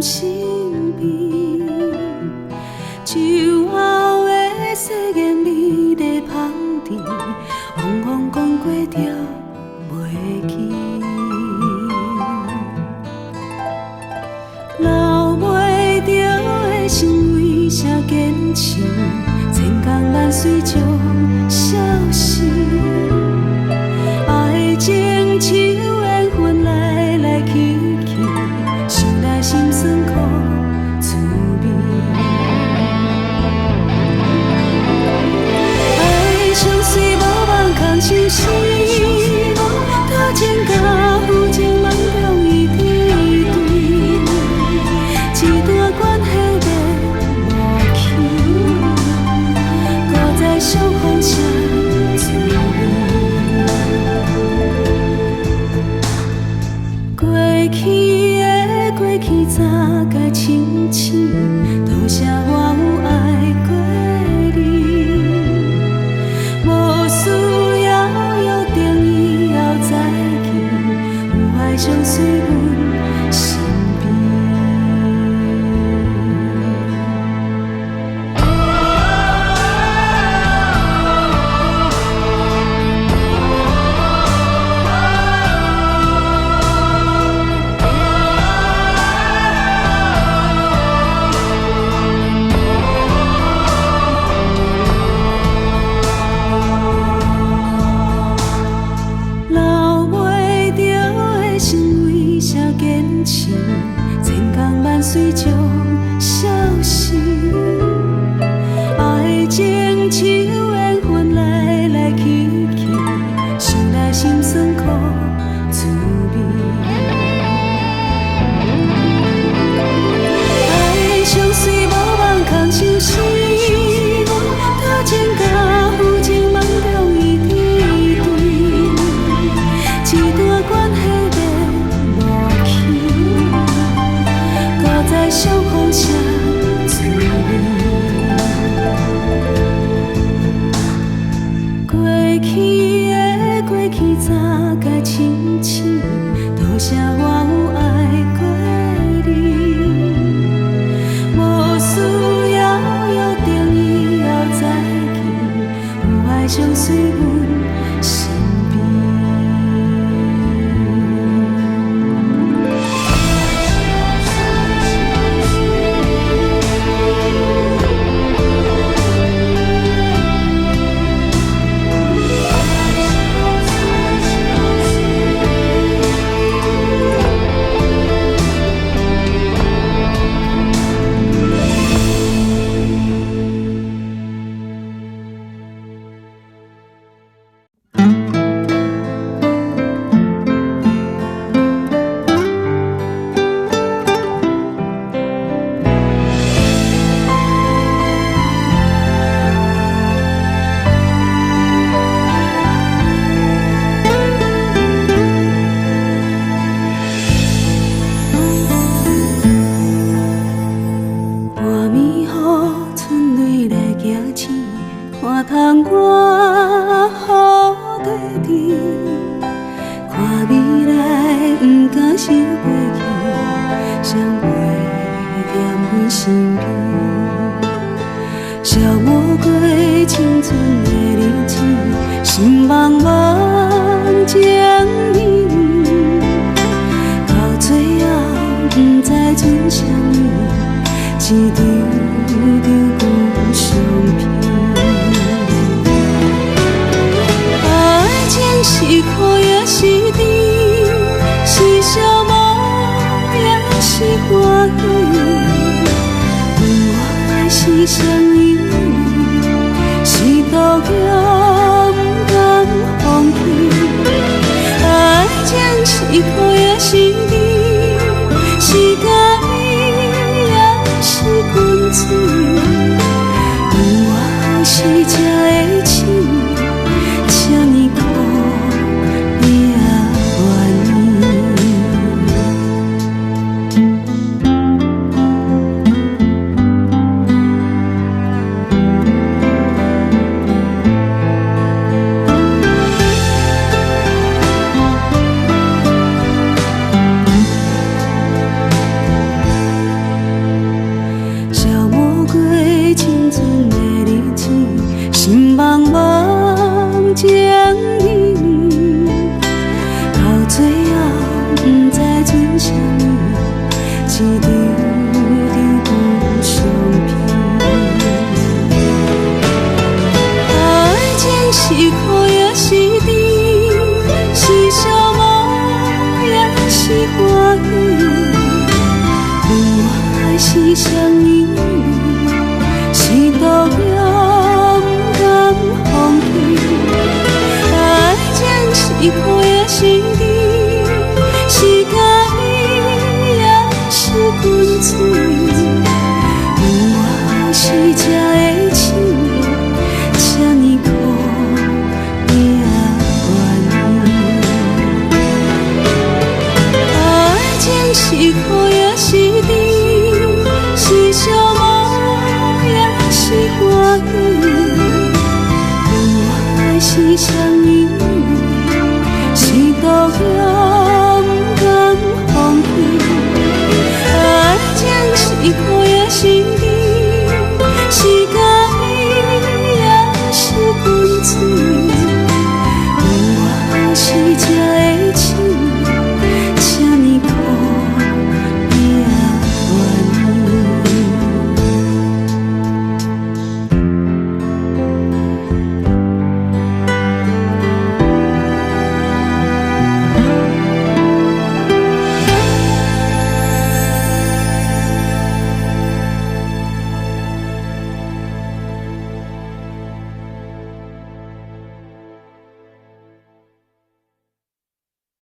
身边，酒后的誓言美丽香甜，往往讲过着袂记。留袂着的心为啥坚持？千工万绪将消失。爱情像缘分来来去去，想来心酸苦滋味。爱相随无望空相思，他情甲负情梦中一滴滴，一段关系变无去，搁再相逢啥滋味？过去的过去，早该清醒。多谢我有爱过你，无需要约定以后再见，有爱相随阮身边。留袂着的心为啥坚持？千工万绪将消失。爱情像缘分来来去去，想来心酸苦滋味。爱相随无望空相思，他情甲负情梦中一滴滴，一段关系变无去，搁再相逢啥滋味？过去的过去，早该清醒。多谢我有爱过你，无需要约定以后再见，有爱相随阮身边。半暝雨，春蕊来行醒，看窗我雨地滴，看未来不敢想过去，谁陪踮阮身边？消磨过青春的日子，心茫茫情意，到最后不知存啥物。一场场旧相片，爱情是苦也是甜，是消磨也是欢喜。有爱是相依，是度桥不甘放弃。爱情是苦也是甜，是甘是滚水，有我是这的情，请你可你也愿意。情意，到最后不知剩啥物，一场场不相骗。爱情是苦也是甜，是寂寞也是欢喜，问我还是谁依偎，是度了不甘放弃。爱情是苦也是甜，是咖喱也是滚水，问我何时才会醒，这呢苦你也愿意。爱情是苦也是甜，是寂寞也是欢喜，问我还是谁依偎，是度了不甘放弃。爱情是苦